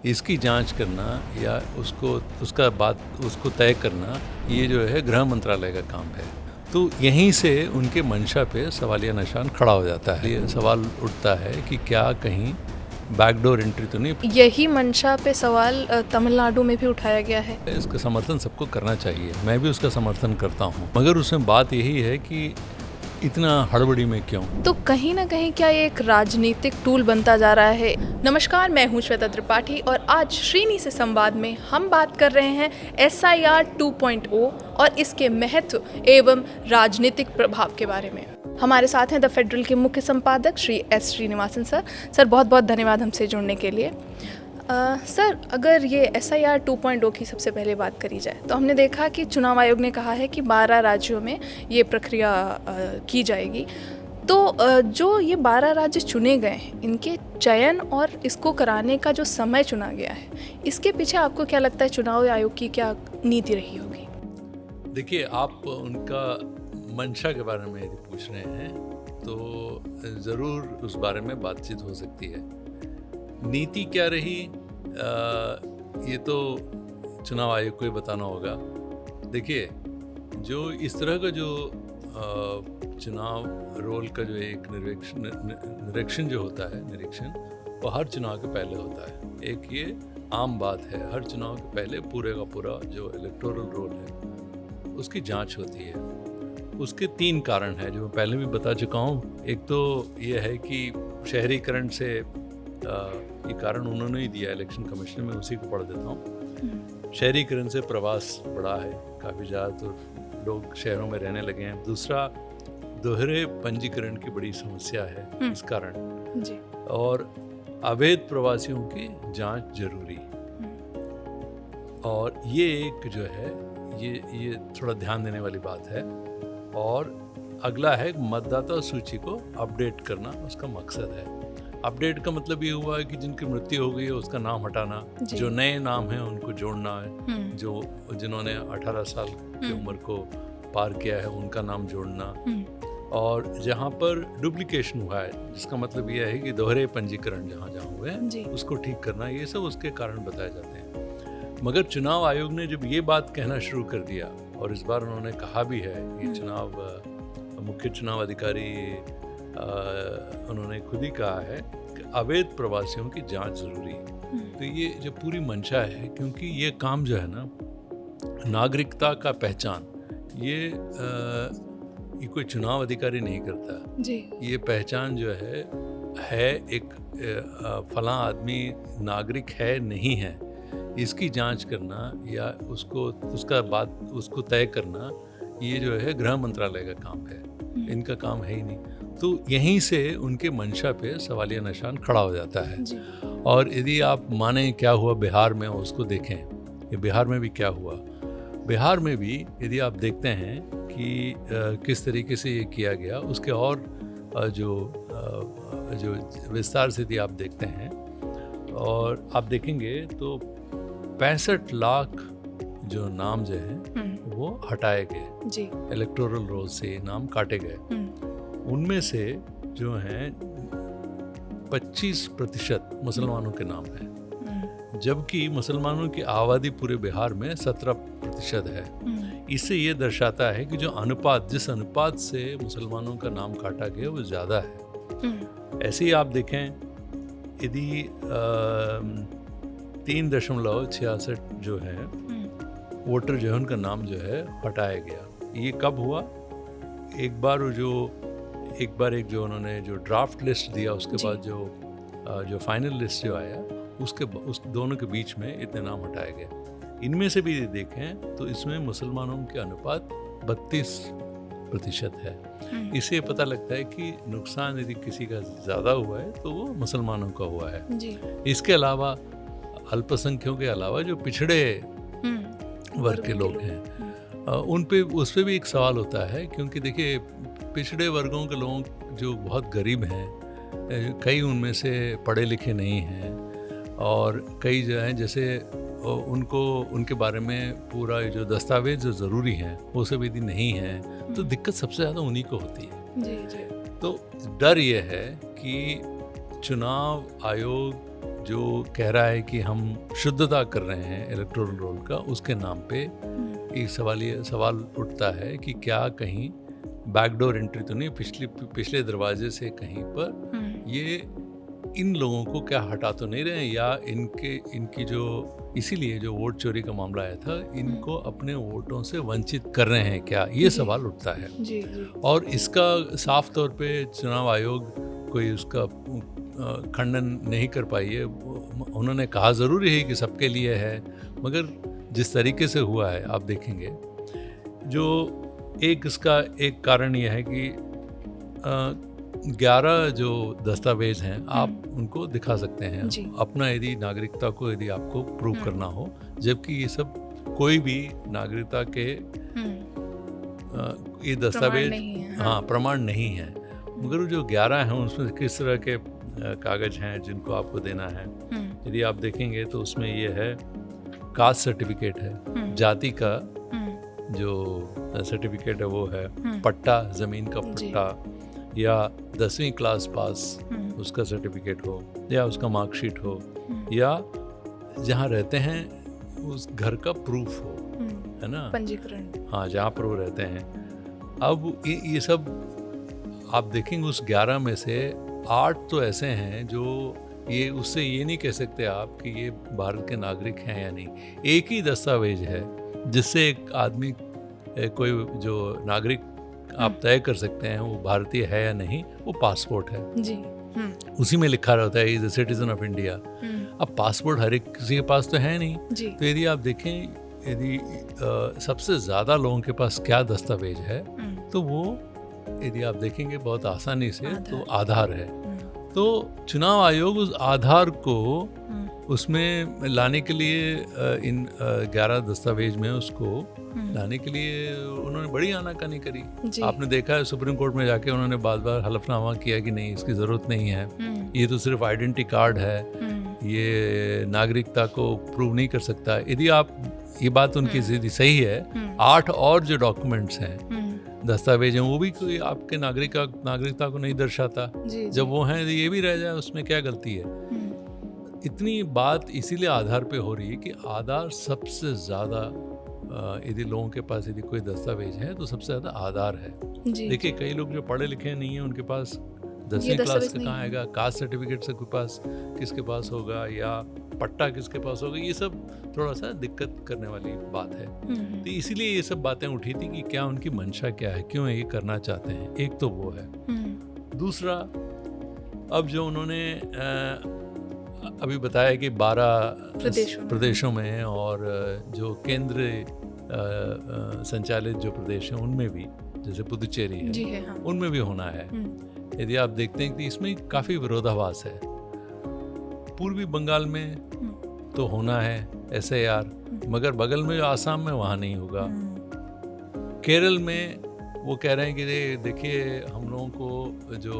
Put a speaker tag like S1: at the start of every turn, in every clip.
S1: इसकी जांच करना या उसको तय करना ये जो है गृह मंत्रालय का काम है। तो यहीं से उनके मंशा पे सवालिया निशान खड़ा हो जाता है। ये सवाल उठता है कि क्या कहीं बैकडोर एंट्री तो नहीं।
S2: यही मंशा पे सवाल तमिलनाडु में भी उठाया गया है।
S1: इसका समर्थन सबको करना चाहिए, मैं भी उसका समर्थन करता हूँ, मगर उसमें बात यही है कि इतना हड़बड़ी में क्यों। तो
S2: कहीं ना कहीं क्या ये एक राजनीतिक टूल बनता जा रहा है। नमस्कार, मैं हूँ श्वेता त्रिपाठी और आज श्रीनी से संवाद में हम बात कर रहे हैं SIR 2.0 और इसके महत्व एवं राजनीतिक प्रभाव के बारे में। हमारे साथ हैं द फेडरल के मुख्य संपादक Shri S Srinivasan sir. Sir, बहुत बहुत धन्यवाद हमसे जुड़ने के लिए। सर, अगर ये SIR 2.0 की सबसे पहले बात करी जाए तो हमने देखा कि चुनाव आयोग ने कहा है कि 12 राज्यों में ये प्रक्रिया की जाएगी। तो जो ये 12 राज्य चुने गए हैं, इनके चयन और इसको कराने का जो समय चुना गया है, इसके पीछे आपको क्या लगता है चुनाव आयोग की क्या नीति रही होगी?
S1: देखिए, आप उनका मंशा के बारे में यदि पूछ रहे हैं तो ज़रूर उस बारे में बातचीत हो सकती है। नीति क्या रही ये तो चुनाव आयोग को ही बताना होगा। देखिए, जो इस तरह का जो चुनाव रोल का जो एक निरीक्षण जो होता है, वो हर चुनाव के पहले होता है। एक ये आम बात है, हर चुनाव के पहले पूरे का पूरा जो इलेक्टोरल रोल है उसकी जांच होती है। उसके 3 कारण हैं जो मैं पहले भी बता चुका हूँ। एक तो ये है कि शहरीकरण से ये कारण उन्होंने ही दिया इलेक्शन कमीशन में, उसी को पढ़ देता हूँ। शहरीकरण से प्रवास बढ़ा है, काफ़ी ज़्यादा तो लोग शहरों में रहने लगे हैं। दूसरा, दोहरे पंजीकरण की बड़ी समस्या है इस कारण
S2: जी। और
S1: अवैध प्रवासियों की जांच जरूरी। और ये एक जो है ये थोड़ा ध्यान देने वाली बात है। और अगला है मतदाता सूची को अपडेट करना, उसका मकसद है। अपडेट का मतलब ये हुआ है कि जिनकी मृत्यु हो गई है उसका नाम हटाना, जो नए नाम हैं उनको जोड़ना है, जिन्होंने 18 साल की उम्र को पार किया है उनका नाम जोड़ना, और जहाँ पर डुप्लीकेशन हुआ है जिसका मतलब यह है कि दोहरे पंजीकरण जहाँ हुए हैं उसको ठीक करना, ये सब उसके कारण बताए जाते हैं। मगर चुनाव आयोग ने जब ये बात कहना शुरू कर दिया, और इस बार उन्होंने कहा भी है कि मुख्य चुनाव अधिकारी उन्होंने खुद ही कहा है कि अवैध प्रवासियों की जांच जरूरी है। तो ये जो पूरी मंशा है, क्योंकि ये काम जो है ना, नागरिकता का पहचान, ये कोई चुनाव अधिकारी नहीं करता
S2: जी।
S1: ये पहचान जो है एक फलां आदमी नागरिक है नहीं है, इसकी जांच करना या उसको तय करना, ये जो है गृह मंत्रालय का काम है, इनका काम है ही नहीं। तो यहीं से उनके मंशा पे सवालिया निशान खड़ा हो जाता है। और यदि आप माने क्या हुआ बिहार में, उसको देखें, ये बिहार में भी क्या हुआ। बिहार में भी यदि आप देखते हैं कि किस तरीके से ये किया गया, उसके और जो विस्तार से यदि आप देखते हैं और आप देखेंगे तो 65 लाख जो नाम जो हैं वो हटाए गए, इलेक्टोरल रोल से नाम काटे गए। उनमें से जो हैं 25% मुसलमानों के नाम हैं, जबकि मुसलमानों की आबादी पूरे बिहार में 17% है। इससे ये दर्शाता है कि जिस अनुपात से मुसलमानों का नाम काटा गया वो ज़्यादा है। ऐसे ही आप देखें, यदि 3.66 जो है वोटर जो है उनका नाम जो है हटाया गया। ये कब हुआ? एक बार जो उन्होंने जो ड्राफ्ट लिस्ट दिया, उसके बाद जो फाइनल लिस्ट जो आया, उस दोनों के बीच में इतने नाम हटाए गए। इनमें से भी देखें तो इसमें मुसलमानों के अनुपात 32% है। इससे पता लगता है कि नुकसान यदि किसी का ज़्यादा हुआ है तो वो मुसलमानों का हुआ है जी। इसके अलावा अल्पसंख्यकों के अलावा जो पिछड़े वर्ग के लोग हैं, उस पे भी एक सवाल होता है, क्योंकि देखिए पिछड़े वर्गों के लोग जो बहुत गरीब हैं, कई उनमें से पढ़े लिखे नहीं हैं, और कई जो हैं जैसे उनके बारे में पूरा जो दस्तावेज जो ज़रूरी हैं वो सब यदि नहीं हैं तो दिक्कत सबसे ज़्यादा उन्हीं को होती है। जी। तो डर ये है कि चुनाव आयोग जो कह रहा है कि हम शुद्धता कर रहे हैं इलेक्टोरल रोल का, उसके नाम पे एक सवाल उठता है कि क्या कहीं बैकडोर एंट्री तो नहीं, पिछले दरवाजे से कहीं पर ये इन लोगों को क्या हटा तो नहीं रहे हैं, या इनकी जो इसीलिए जो वोट चोरी का मामला आया था, इनको अपने वोटों से वंचित कर रहे हैं क्या, ये सवाल उठता है।
S2: जी, जी।
S1: और इसका साफ तौर पे चुनाव आयोग कोई उसका खंडन नहीं कर पाई है। उन्होंने कहा ज़रूरी है कि सबके लिए है, मगर जिस तरीके से हुआ है आप देखेंगे, जो इसका एक कारण यह है कि 11 जो दस्तावेज हैं आप उनको दिखा सकते हैं अपना, यदि नागरिकता को यदि आपको प्रूव करना हो, जबकि ये सब कोई भी नागरिकता के ये दस्तावेज प्रमाण नहीं है। मगर जो 11 हैं उसमें किस तरह के कागज हैं जिनको आपको देना है, यदि आप देखेंगे तो उसमें ये है कास्ट सर्टिफिकेट है, जाति का जो सर्टिफिकेट है वो है, पट्टा, ज़मीन का पट्टा, या 10वीं क्लास पास उसका सर्टिफिकेट हो, या उसका मार्कशीट हो, या जहाँ रहते हैं उस घर का प्रूफ हो, है ना, पंजीकरण, हाँ, जहाँ पर वो रहते हैं। अब ये सब आप देखेंगे उस 11 में से 8 तो ऐसे हैं जो ये उससे ये नहीं कह सकते आप कि ये भारत के नागरिक हैं या नहीं। एक ही दस्तावेज है जिससे एक आदमी कोई जो नागरिक आप तय कर सकते हैं वो भारतीय है या नहीं, वो पासपोर्ट है जी। उसी में लिखा रहता है is a citizen of India. अब पासपोर्ट हर एक किसी के पास तो है नहीं जी। तो यदि आप देखें, यदि सबसे ज़्यादा लोगों के पास क्या दस्तावेज है, तो वो यदि आप देखेंगे बहुत आसानी से तो आधार है। तो चुनाव आयोग उस आधार को उसमें लाने के लिए इन 11 दस्तावेज में उसको लाने के लिए उन्होंने बड़ी आनाकानी करी। आपने देखा है सुप्रीम कोर्ट में जाके उन्होंने बार हलफनामा किया कि नहीं, इसकी ज़रूरत नहीं है, ये तो सिर्फ आइडेंटिटी कार्ड है, ये नागरिकता को प्रूव नहीं कर सकता। यदि आप ये बात उनकी सही है, 8 और जो डॉक्यूमेंट्स हैं, दस्तावेज हैं, वो भी कोई आपके नागरिकता को नहीं दर्शाता। जब वो हैं ये भी रह जाए, उसमें क्या गलती है। इतनी बात इसीलिए आधार पे हो रही है कि आधार सबसे ज़्यादा, यदि लोगों के पास यदि कोई दस्तावेज है तो सबसे ज़्यादा आधार है। देखिए, कई लोग जो पढ़े लिखे नहीं हैं उनके पास 10वीं क्लास से कहाँ आएगा, कास्ट सर्टिफिकेट से किसके पास होगा, या पट्टा किसके पास होगा, ये सब थोड़ा सा दिक्कत करने वाली बात है। तो इसीलिए ये सब बातें उठी थी कि क्या उनकी मंशा क्या है, क्यों ये करना चाहते हैं। एक तो वो है। दूसरा, अब जो उन्होंने अभी बताया कि 12 प्रदेशों में और जो केंद्र संचालित जो प्रदेश हैं उनमें भी, जैसे पुदुचेरी है, हाँ। उनमें भी होना है। यदि आप देखते हैं कि इसमें काफ़ी विरोधाभास है। पूर्वी बंगाल में तो होना है SIR, मगर बगल में जो आसाम में वहाँ नहीं होगा। केरल में वो कह रहे हैं कि देखिए, हम लोगों को जो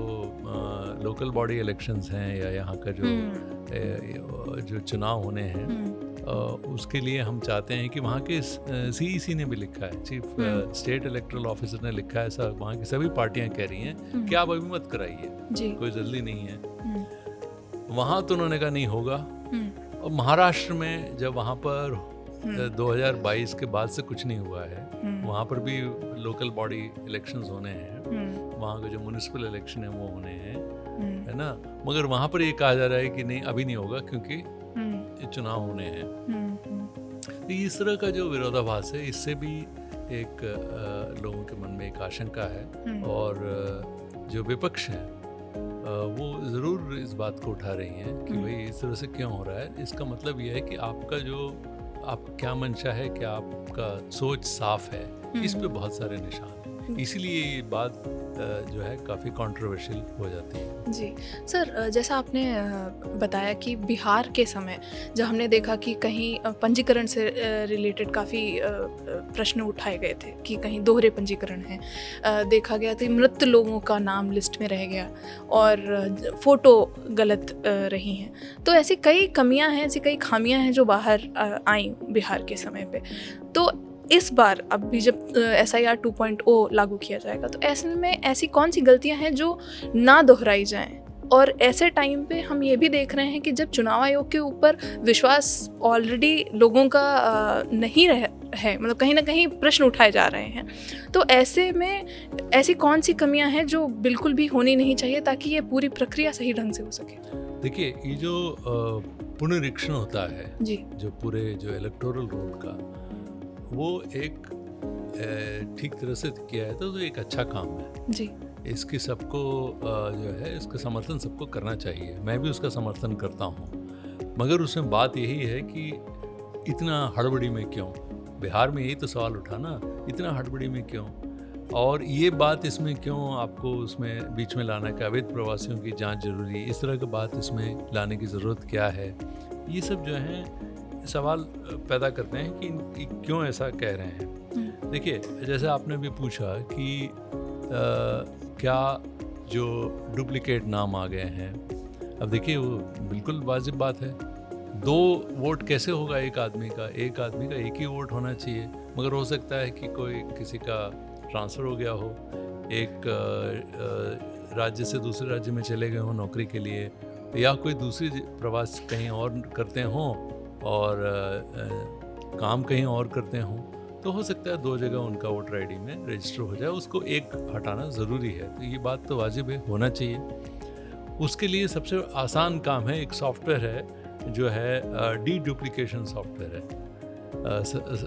S1: लोकल बॉडी इलेक्शंस हैं या यहाँ का जो चुनाव होने हैं, उसके लिए हम चाहते हैं कि वहाँ के CEC ने भी लिखा है, चीफ स्टेट इलेक्टोरल ऑफिसर ने लिखा है, सब वहाँ की सभी पार्टियां कह रही हैं कि आप अभी मत कराइए, कोई जल्दी नहीं है। वहाँ तो उन्होंने कहा नहीं होगा। और महाराष्ट्र में जब वहाँ पर 2022 के बाद से कुछ नहीं हुआ है, वहाँ पर भी लोकल बॉडी इलेक्शंस होने हैं, वहाँ के जो म्युनिसिपल इलेक्शन है वो होने हैं, है ना, मगर वहाँ पर ये कहा जा रहा है कि नहीं, अभी नहीं होगा क्योंकि ये चुनाव होने हैं। तो इस तरह का जो विरोधाभास है, इससे भी एक लोगों के मन में एक आशंका है, और जो विपक्ष है वो ज़रूर इस बात को उठा रही हैं कि भाई इस तरह से क्यों हो रहा है। इसका मतलब ये है कि आपका क्या मंशा है, क्या आपका सोच साफ है, इस पे बहुत सारे निशान हैं। इसीलिए ये बात जो है काफ़ी कंट्रोवर्शियल हो जाती है।
S2: जी सर, जैसा आपने बताया कि बिहार के समय जब हमने देखा कि कहीं पंजीकरण से रिलेटेड काफ़ी प्रश्न उठाए गए थे कि कहीं दोहरे पंजीकरण हैं, देखा गया कि मृत लोगों का नाम लिस्ट में रह गया और फ़ोटो गलत रही हैं। तो ऐसी कई कमियां हैं, ऐसी कई खामियां हैं जो बाहर आई बिहार के समय पे। तो इस बार अब भी जब SIR 2.0 लागू किया जाएगा, तो ऐसे में ऐसी कौन सी गलतियां हैं जो ना दोहराई जाएं और ऐसे टाइम पे हम ये भी देख रहे हैं कि जब चुनाव आयोग के ऊपर विश्वास ऑलरेडी लोगों का नहीं है, मतलब कहीं ना कहीं प्रश्न उठाए जा रहे हैं, तो ऐसे में ऐसी कौन सी कमियां हैं जो बिल्कुल भी होनी नहीं चाहिए ताकि ये पूरी प्रक्रिया सही ढंग से हो सके?
S1: देखिए, ये जो पुनरीक्षण होता है
S2: जी, जो
S1: पूरे जो इलेक्टोरल रोल का, वो एक ठीक तरह से किया है तो एक अच्छा काम है
S2: जी।
S1: इसकी सबको जो है इसका समर्थन सबको करना चाहिए। मैं भी उसका समर्थन करता हूँ, मगर उसमें बात यही है कि इतना हड़बड़ी में क्यों? बिहार में यही तो सवाल उठा ना, इतना हड़बड़ी में क्यों? और ये बात इसमें क्यों आपको उसमें बीच में लाना कि अवैध प्रवासियों की जांच जरूरी, इस तरह की बात इसमें लाने की ज़रूरत क्या है? ये सब जो है सवाल पैदा करते हैं कि क्यों ऐसा कह रहे हैं। देखिए, जैसे आपने भी पूछा कि क्या जो डुप्लीकेट नाम आ गए हैं, अब देखिए वो बिल्कुल वाजिब बात है। 2 वोट कैसे होगा एक आदमी का? एक आदमी का एक ही वोट होना चाहिए, मगर हो सकता है कि कोई किसी का ट्रांसफ़र हो गया हो, एक राज्य से दूसरे राज्य में चले गए हों नौकरी के लिए, या कोई दूसरी प्रवास कहीं और करते हों और काम कहीं और करते हों, तो हो सकता है 2 जगह उनका वोटर आईडी में रजिस्टर हो जाए, उसको एक हटाना ज़रूरी है। तो ये बात तो वाजिब है, होना चाहिए। उसके लिए सबसे आसान काम है, एक सॉफ्टवेयर है जो है डी डुप्लीकेशन सॉफ्टवेयर है,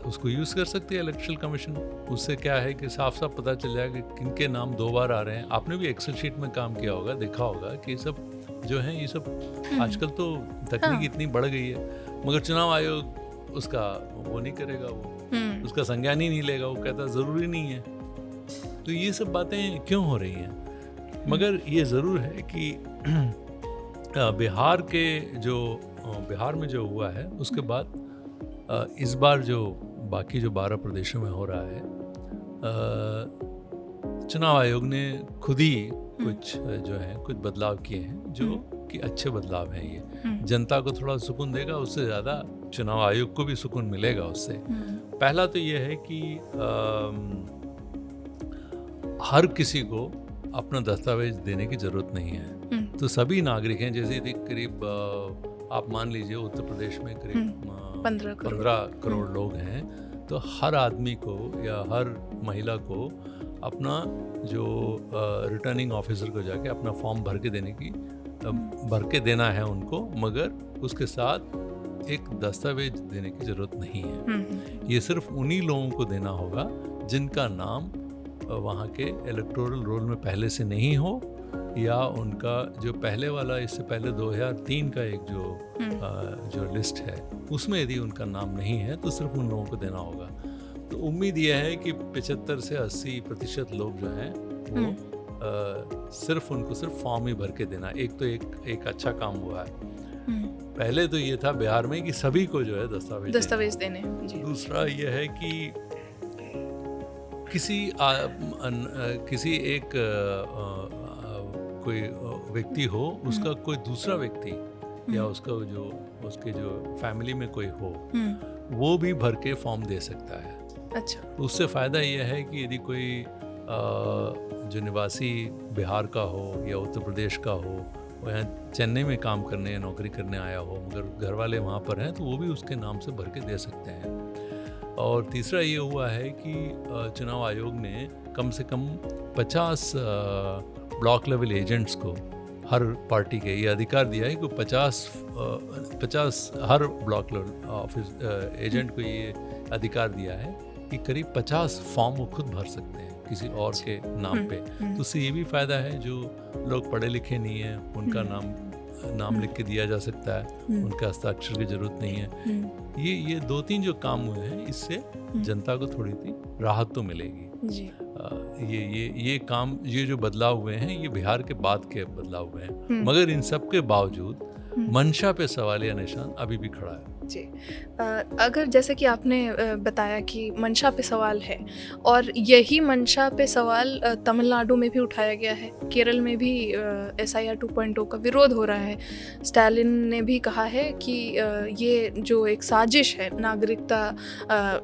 S1: उसको यूज़ कर सकती है इलेक्शन कमीशन। उससे क्या है कि साफ साफ पता चल जाएगा कि किनके नाम 2 बार आ रहे हैं। आपने भी एक्सेल शीट में काम किया होगा, देखा होगा कि सब जो है ये सब आजकल तो तकनीक इतनी बढ़ गई है, मगर चुनाव आयोग उसका वो नहीं करेगा, वो उसका संज्ञान ही नहीं लेगा, वो कहता जरूरी नहीं है। तो ये सब बातें क्यों हो रही हैं? मगर ये ज़रूर है कि बिहार में जो हुआ है उसके बाद इस बार जो बाकी जो 12 प्रदेशों में हो रहा है, चुनाव आयोग ने खुद ही कुछ जो है कुछ बदलाव किए हैं जो कि अच्छे बदलाव हैं। ये जनता को थोड़ा सुकून देगा, उससे ज़्यादा चुनाव आयोग को भी सुकून मिलेगा उससे। पहला तो ये है कि हर किसी को अपना दस्तावेज देने की ज़रूरत नहीं है। तो सभी नागरिक हैं, जैसे करीब आप मान लीजिए उत्तर प्रदेश में करीब 15 करोड़ लोग हैं, तो हर आदमी को या हर महिला को अपना जो रिटर्निंग ऑफिसर को जाके अपना फॉर्म भर के देना है उनको, मगर उसके साथ एक दस्तावेज देने की ज़रूरत नहीं है। ये सिर्फ उन्हीं लोगों को देना होगा जिनका नाम वहाँ के इलेक्टोरल रोल में पहले से नहीं हो, या उनका जो पहले वाला, इससे पहले 2003 का एक जो लिस्ट है उसमें यदि उनका नाम नहीं है तो सिर्फ उन लोगों को देना होगा। तो उम्मीद यह है कि 75 से 80% लोग जो हैं वो सिर्फ उनको सिर्फ फॉर्म ही भर के देना। एक तो एक अच्छा काम हुआ है। पहले तो ये था बिहार में कि सभी को जो है दस्तावेज देने। दूसरा ये है कि किसी एक कोई व्यक्ति हो, उसका कोई दूसरा व्यक्ति या उसके जो फैमिली में कोई हो, वो भी भर के फॉर्म दे सकता है।
S2: अच्छा।
S1: तो उससे फ़ायदा यह है कि यदि कोई जो निवासी बिहार का हो या उत्तर प्रदेश का हो, वो यहाँ चेन्नई में काम करने या नौकरी करने आया हो, मगर घर वाले वहाँ पर हैं, तो वो भी उसके नाम से भर के दे सकते हैं। और तीसरा ये हुआ है कि चुनाव आयोग ने कम से कम 50 ब्लॉक लेवल एजेंट्स को, हर पार्टी के ये अधिकार दिया है कि 50 हर ब्लॉक लेवल ऑफिस एजेंट को ये अधिकार दिया है कि करीब 50 फॉर्म वो खुद भर सकते हैं किसी और के नाम पे। तो उससे ये भी फ़ायदा है, जो लोग पढ़े लिखे नहीं हैं उनका नाम लिख के दिया जा सकता है, उनका हस्ताक्षर की ज़रूरत नहीं है। ये 2-3 जो काम हुए हैं, इससे जनता को थोड़ी सी राहत तो मिलेगी जी। ये काम, ये जो बदलाव हुए हैं, ये बिहार के बाद के बदलाव हुए हैं। मगर इन सब के बावजूद मंशा पे सवालिया निशान अभी भी खड़ा है।
S2: जी। अगर जैसे कि आपने बताया कि मंशा पे सवाल है और यही मंशा पे सवाल तमिलनाडु में भी उठाया गया है, केरल में भी SIR 2.0 का विरोध हो रहा है। स्टालिन ने भी कहा है कि ये जो एक साजिश है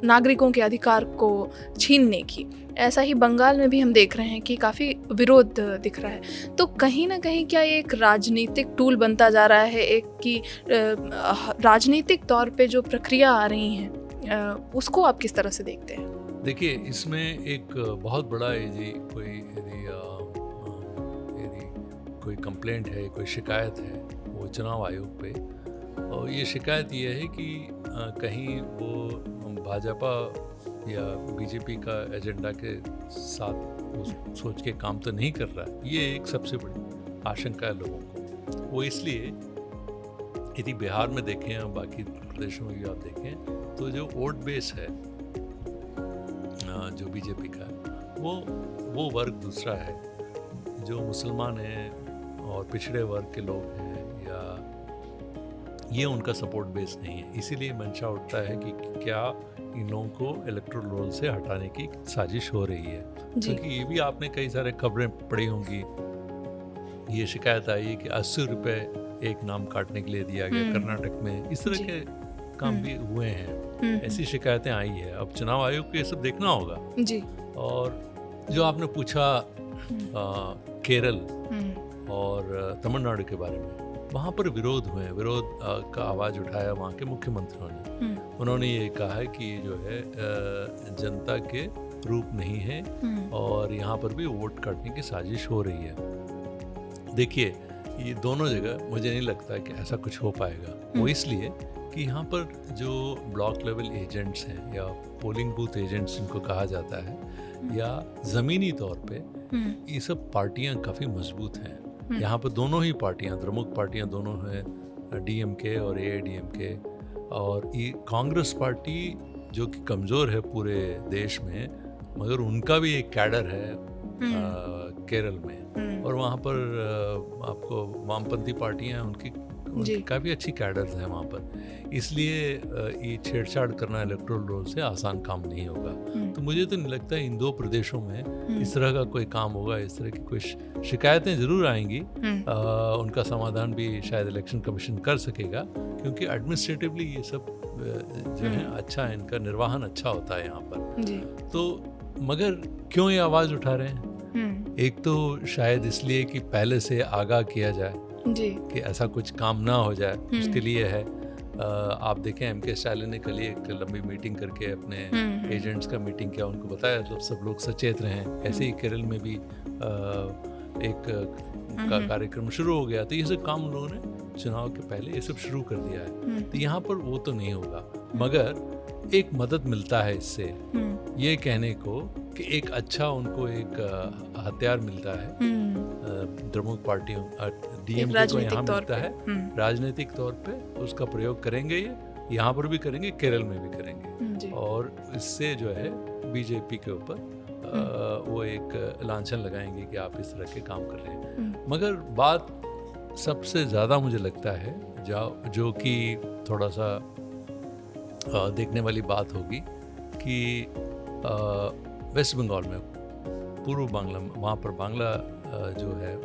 S2: नागरिकों के अधिकार को छीनने की, ऐसा ही बंगाल में भी हम देख रहे हैं कि काफ़ी विरोध दिख रहा है। तो कहीं ना कहीं क्या ये एक राजनीतिक टूल बनता जा रहा है, एक कि राजनीतिक तौर पे जो प्रक्रिया आ रही हैं उसको आप किस तरह से देखते हैं?
S1: देखिए, इसमें एक बहुत बड़ा यदि कोई कंप्लेंट है, कोई शिकायत है वो चुनाव आयोग पे, और ये शिकायत ये है कि कहीं वो भाजपा या बीजेपी का एजेंडा के साथ वो सोच के काम तो नहीं कर रहा है। ये एक सबसे बड़ी आशंका है लोगों को। वो इसलिए यदि बिहार में देखें या बाकी प्रदेशों में भी आप देखें तो जो वोट बेस है जो बीजेपी का, वो वर्ग दूसरा है। जो मुसलमान हैं और पिछड़े वर्ग के लोग हैं, या ये उनका सपोर्ट बेस नहीं है। इसीलिए मंशा उठता है कि क्या इन लोगों को इलेक्टोरल रोल से हटाने की साजिश हो रही है। क्योंकि ये भी आपने कई सारे खबरें पढ़ी होंगी, ये शिकायत आई है कि 80 रुपये एक नाम काटने के लिए दिया गया कर्नाटक में। इस तरह के काम भी हुए हैं, ऐसी शिकायतें आई है। अब चुनाव आयोग को ये सब देखना होगा
S2: जी।
S1: और जो आपने पूछा केरल और तमिलनाडु के बारे में, वहाँ पर विरोध हुए, विरोध का आवाज़ उठाया वहाँ के मुख्यमंत्रियों ने। उन्होंने ये कहा है कि ये जो है जनता के रूप नहीं है और यहाँ पर भी वोट काटने की साजिश हो रही है। देखिए, ये दोनों जगह मुझे नहीं लगता कि ऐसा कुछ हो पाएगा। वो इसलिए कि यहाँ पर जो ब्लॉक लेवल एजेंट्स हैं या पोलिंग बूथ एजेंट्स जिनको कहा जाता है, या ज़मीनी तौर पे ये सब पार्टियाँ काफ़ी मजबूत हैं। यहाँ पर दोनों ही पार्टियाँ, प्रमुख पार्टियाँ दोनों हैं, DMK और AIDMK, और ये कांग्रेस पार्टी जो कि कमज़ोर है पूरे देश में, मगर उनका भी एक कैडर है केरल में, और वहाँ पर आपको वामपंथी पार्टियाँ उनकी काफ़ी अच्छी कैडर्स हैं वहाँ पर। इसलिए ये छेड़छाड़ करना इलेक्टोरल रोल से आसान काम नहीं होगा। तो मुझे तो नहीं लगता इन दो प्रदेशों में इस तरह का कोई काम होगा। इस तरह की कोई शिकायतें ज़रूर आएंगी, उनका समाधान भी शायद इलेक्शन कमीशन कर सकेगा, क्योंकि एडमिनिस्ट्रेटिवली ये सब जो है अच्छा है, इनका निर्वहन अच्छा होता है यहाँ पर। तो मगर क्यों ये आवाज़ उठा रहे हैं? एक तो शायद इसलिए कि पहले से आगाह किया जाए जी, कि ऐसा कुछ काम ना हो जाए, उसके लिए है। आप देखें MK स्टालिन ने कल एक लंबी मीटिंग करके अपने एजेंट्स का मीटिंग किया, उनको बताया तो सब लोग सचेत रहें। ऐसे ही केरल में भी एक कार्यक्रम शुरू हो गया। तो ये सब काम उन लोगों ने चुनाव के पहले ये सब शुरू कर दिया है। तो यहाँ पर वो तो नहीं होगा, मगर एक मदद मिलता है इससे, ये कहने को कि एक अच्छा उनको एक हथियार मिलता है प्रमुख पार्टियों DMK को यहाँ मिलता है। राजनीतिक तौर पे उसका प्रयोग करेंगे, ये यहाँ पर भी करेंगे, केरल में भी करेंगे, और इससे जो है बीजेपी के ऊपर वो एक लांछन लगाएंगे कि आप इस तरह के काम कर रहे हैं। मगर बात सबसे ज़्यादा मुझे लगता है जो कि थोड़ा सा देखने वाली बात होगी कि वेस्ट बंगाल में, पूर्व बांग्ला में, वहाँ पर बांग्ला जो है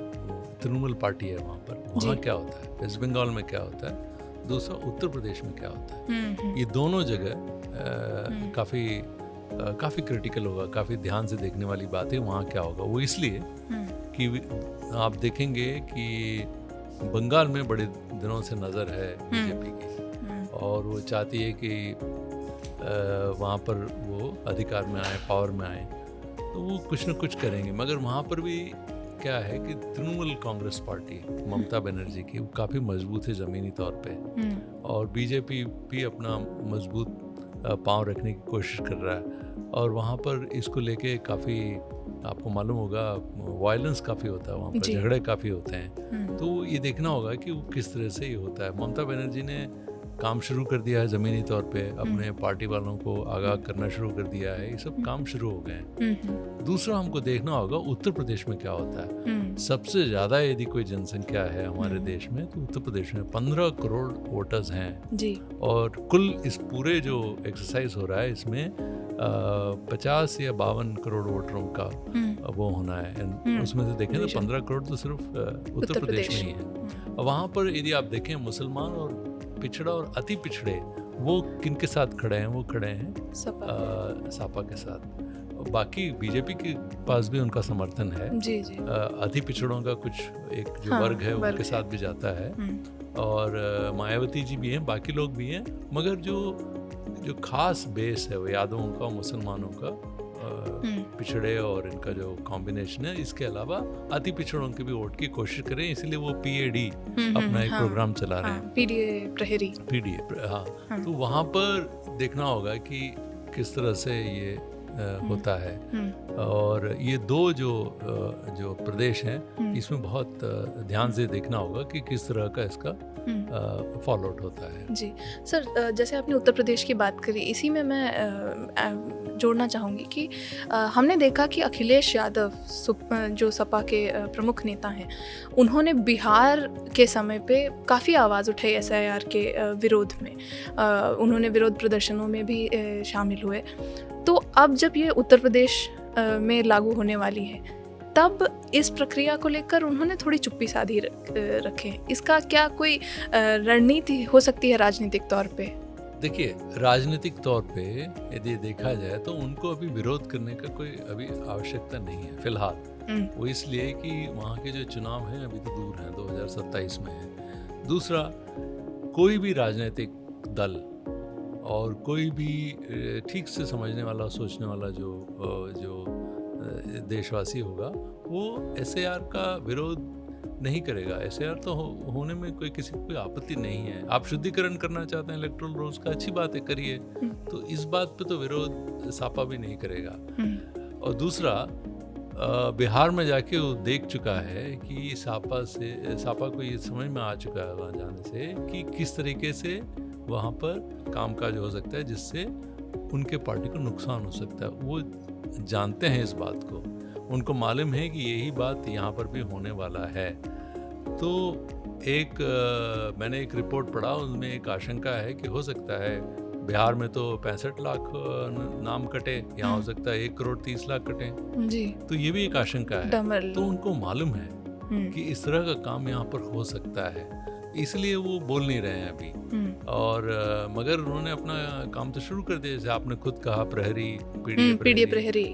S1: तृणमूल पार्टी है, वहाँ क्या होता है, वेस्ट बंगाल में क्या होता है, दूसरा उत्तर प्रदेश में क्या होता है। ये दोनों जगह काफ़ी क्रिटिकल होगा, काफ़ी ध्यान से देखने वाली बात है वहाँ क्या होगा। वो इसलिए कि आप देखेंगे कि बंगाल में बड़े दिनों से नज़र है बीजेपी की, और वो चाहती है कि वहाँ पर वो अधिकार में आए, पावर में आए, तो वो कुछ न कुछ करेंगे। मगर वहाँ पर भी क्या है कि तृणमूल कांग्रेस पार्टी ममता बनर्जी की वो काफ़ी मजबूत है ज़मीनी तौर पे, और बीजेपी भी अपना मजबूत पांव रखने की कोशिश कर रहा है, और वहाँ पर इसको लेके काफ़ी, आपको मालूम होगा, वायलेंस काफ़ी होता है वहाँ पर, झगड़े काफ़ी होते हैं। तो ये देखना होगा कि वो किस तरह से ये होता है। ममता बनर्जी ने काम शुरू कर दिया है ज़मीनी तौर पे, अपने पार्टी वालों को आगाह करना शुरू कर दिया है, ये सब काम शुरू हो गए हैं। दूसरा हमको देखना होगा उत्तर प्रदेश में क्या होता है। सबसे ज़्यादा यदि कोई जनसंख्या है हमारे देश में तो उत्तर प्रदेश में 15 करोड़ वोटर्स हैं जी। और कुल इस पूरे जो एक्सरसाइज हो रहा है इसमें 50 या 52 करोड़ वोटरों का वो होना है। उसमें से देखें तो 15 करोड़ तो सिर्फ उत्तर प्रदेश में ही है। वहाँ पर यदि आप देखें मुसलमान और पिछड़ा और अति पिछड़े वो किनके साथ खड़े हैं, वो खड़े हैं सपा के साथ। बाकी बीजेपी के पास भी उनका समर्थन है जी जी। अति पिछड़ों का कुछ एक जो वर्ग है उनके साथ भी जाता है और मायावती जी भी हैं, बाकी लोग भी हैं, मगर जो खास बेस है वो यादवों का, मुसलमानों का, पिछड़े और इनका जो कॉम्बिनेशन है, इसके अलावा अति पिछड़ों के भी वोट की कोशिश करें, इसलिए वो PAD अपना एक प्रोग्राम चला रहे हैं, PDA हाँ। तो वहाँ पर देखना होगा कि किस तरह से ये होता है। और ये दो जो प्रदेश हैं इसमें बहुत ध्यान से देखना होगा कि किस तरह का इसका फॉलो आउट होता है
S2: जी। सर जैसे आपने उत्तर प्रदेश की बात करी, इसी में मैं जोड़ना चाहूँगी कि हमने देखा कि अखिलेश यादव जो सपा के प्रमुख नेता हैं, उन्होंने बिहार के समय पे काफ़ी आवाज़ उठाई SIR के विरोध में। उन्होंने विरोध प्रदर्शनों में भी शामिल हुए। तो अब जब ये उत्तर प्रदेश में लागू होने वाली है, तब इस प्रक्रिया को लेकर उन्होंने थोड़ी चुप्पी साधी रखे। इसका क्या कोई रणनीति हो सकती है राजनीतिक तौर पे?
S1: देखिए, राजनीतिक तौर पे यदि देखा जाए तो उनको अभी विरोध करने का कोई अभी आवश्यकता नहीं है फिलहाल। वो इसलिए कि वहाँ के जो चुनाव हैं अभी तो दूर हैं, 2027 में है। दूसरा, कोई भी राजनीतिक दल और कोई भी ठीक से समझने वाला, सोचने वाला जो देशवासी होगा वो SIR का विरोध नहीं करेगा। SIR तो होने में किसी को कोई आपत्ति नहीं है। आप शुद्धिकरण करना चाहते हैं इलेक्टोरल रोल्स का, अच्छी बात है, करिए। तो इस बात पे तो विरोध सपा भी नहीं करेगा। और दूसरा, बिहार में जाके वो देख चुका है कि सपा को ये समझ में आ चुका है वहाँ जाने से कि किस तरीके से वहाँ पर कामकाज हो सकता है जिससे उनके पार्टी को नुकसान हो सकता है। वो जानते हैं इस बात को, उनको मालूम है कि यही बात यहाँ पर भी होने वाला है। तो मैंने एक रिपोर्ट पढ़ा, उसमें एक आशंका है कि हो सकता है बिहार में तो 65 लाख नाम कटे, यहाँ हो सकता है 1 करोड़ 30 लाख कटे जी। तो ये भी एक आशंका है। तो उनको मालूम है कि इस तरह का काम यहाँ पर हो सकता है, इसलिए वो बोल नहीं रहे हैं अभी। और मगर उन्होंने अपना काम तो शुरू कर दिया, जैसे आपने खुद कहा प्रहरी, पीडीए प्रहरी,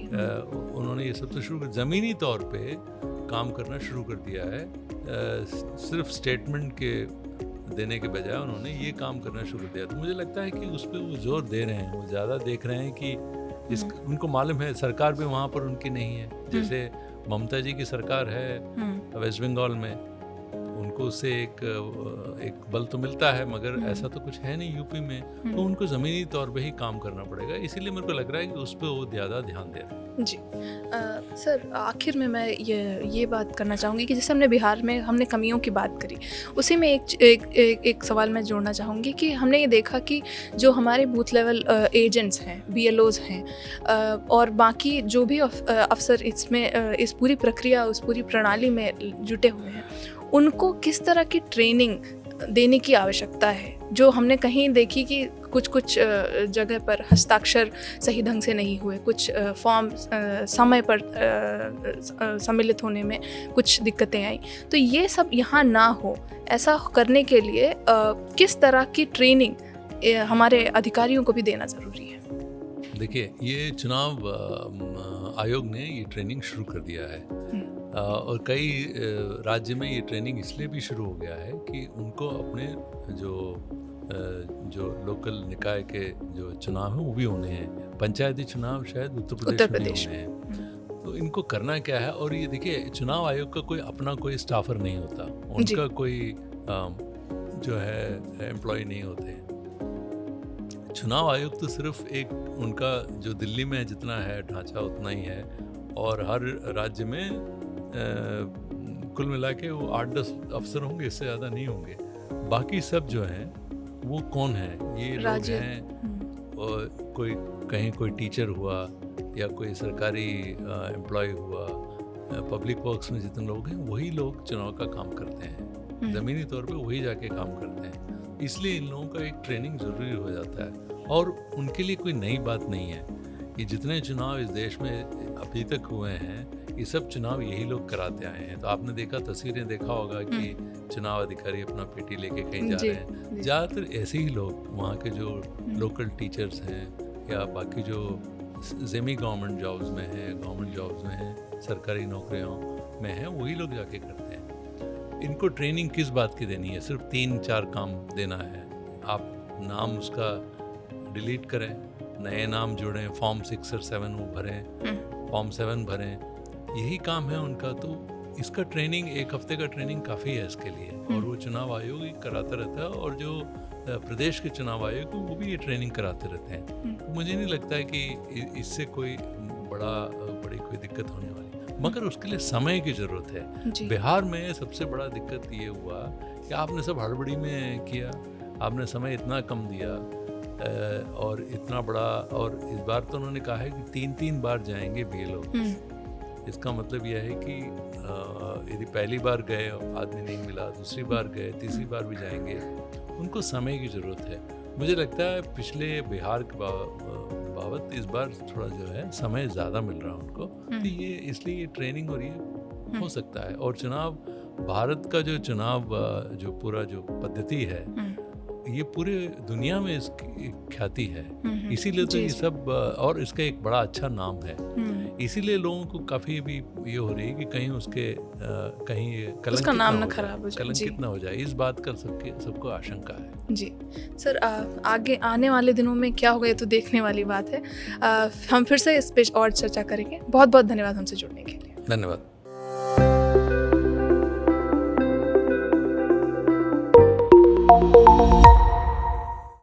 S1: उन्होंने ये सब तो शुरू कर, ज़मीनी तौर पे काम करना शुरू कर दिया है। सिर्फ स्टेटमेंट के देने के बजाय उन्होंने ये काम करना शुरू कर दिया। तो मुझे लगता है कि उस पर वो जोर दे रहे हैं, वो ज़्यादा देख रहे हैं कि उनको मालूम है सरकार भी वहाँ पर उनकी नहीं है। जैसे ममता जी की सरकार है वेस्ट बंगाल में, उनको उससे एक बल तो मिलता है, मगर ऐसा तो कुछ है नहीं यूपी में। तो उनको ज़मीनी तौर पे ही काम करना पड़ेगा, इसीलिए मेरे को लग रहा है कि उस पर वो ज़्यादा ध्यान दे रहे हैं
S2: जी। सर आखिर में मैं ये बात करना चाहूँगी कि जैसे हमने बिहार में हमने कमियों की बात करी, उसी में एक सवाल मैं जोड़ना चाहूँगी कि हमने ये देखा कि जो हमारे बूथ लेवल एजेंट्स हैं, BLOs हैं, और बाकी जो भी अफसर इसमें इस पूरी प्रक्रिया, उस पूरी प्रणाली में जुटे हुए हैं, उनको किस तरह की ट्रेनिंग देने की आवश्यकता है। जो हमने कहीं देखी कि कुछ जगह पर हस्ताक्षर सही ढंग से नहीं हुए, कुछ फॉर्म समय पर सम्मिलित होने में कुछ दिक्कतें आई। तो ये सब यहाँ ना हो, ऐसा करने के लिए किस तरह की ट्रेनिंग हमारे अधिकारियों को भी देना ज़रूरी है?
S1: देखिए, ये चुनाव आयोग ने ये ट्रेनिंग शुरू कर दिया है और कई राज्य में ये ट्रेनिंग इसलिए भी शुरू हो गया है कि उनको अपने जो लोकल निकाय के जो चुनाव हैं वो भी होने हैं। पंचायती चुनाव शायद उत्तर प्रदेश में होने हैं। तो इनको करना क्या है, और ये देखिए चुनाव आयोग का कोई स्टाफर नहीं होता, उनका कोई जो है एम्प्लॉय नहीं होते। चुनाव आयोग तो सिर्फ एक उनका जो दिल्ली में जितना है ढांचा उतना ही है, और हर राज्य में कुल मिला के वो 8-10 अफसर होंगे, इससे ज़्यादा नहीं होंगे। बाकी सब जो हैं वो कौन है? ये लोग हैं, और कोई टीचर हुआ या कोई सरकारी एम्प्लॉय हुआ, पब्लिक वर्क्स में जितने लोग हैं वही लोग चुनाव का काम करते हैं, ज़मीनी तौर पे वही जाके काम करते हैं। इसलिए इन लोगों का एक ट्रेनिंग ज़रूरी हो जाता है, और उनके लिए कोई नई बात नहीं है। ये जितने चुनाव इस देश में अभी तक हुए हैं, ये सब चुनाव यही लोग कराते आए हैं। तो आपने देखा, तस्वीरें देखा होगा कि चुनाव अधिकारी अपना पेटी लेके कहीं जा रहे हैं। ज़्यादातर ऐसे ही लोग, वहाँ के जो लोकल टीचर्स हैं या बाकी जो सेमी गवर्नमेंट जॉब्स में हैं, गवर्नमेंट जॉब्स में हैं, सरकारी नौकरियों में हैं, वही लोग जाके करते हैं। इनको ट्रेनिंग किस बात की देनी है? सिर्फ 3-4 काम देना है। आप नाम उसका डिलीट करें, नए नाम जोड़ें, फॉर्म 6 और 7 वो भरें, फॉर्म 7 भरें, यही काम है उनका। तो इसका ट्रेनिंग, 1 हफ्ते का ट्रेनिंग काफ़ी है इसके लिए, और वो चुनाव आयोग ही कराता रहता है, और जो प्रदेश के चुनाव आयोग वो भी ये ट्रेनिंग कराते रहते हैं। तो मुझे नहीं लगता है कि इससे कोई बड़ी कोई दिक्कत होने वाली, मगर उसके लिए समय की ज़रूरत है। बिहार में सबसे बड़ा दिक्कत ये हुआ कि आपने सब हड़बड़ी में किया, आपने समय इतना कम दिया, और इतना बड़ा, और इस बार तो उन्होंने कहा है कि 3-3 बार जाएंगे BLO। इसका मतलब यह है कि यदि पहली बार गए आदमी नहीं मिला, दूसरी बार गए, तीसरी बार भी जाएंगे, उनको समय की ज़रूरत है। मुझे लगता है पिछले बिहार के बाबत इस बार थोड़ा जो है समय ज़्यादा मिल रहा है उनको, तो ये इसलिए ट्रेनिंग और ये हो सकता है। और चुनाव, भारत का जो चुनाव जो पूरा जो पद्धति है, ये पूरे दुनिया में इसकी ख्याति है, इसीलिए तो ये सब, और इसका एक बड़ा अच्छा नाम है, इसीलिए लोगों को काफ़ी भी ये हो रही है कि कहीं उसके कहीं
S2: उसका नाम ना खराब हो जाए,
S1: कलंकित ना हो जाए, इस बात का सबको आशंका है।
S2: जी सर, आगे आने वाले दिनों में क्या होगा ये तो देखने वाली बात है। हम फिर से इस पे और चर्चा करेंगे। बहुत बहुत धन्यवाद हमसे जुड़ने के लिए।
S1: धन्यवाद।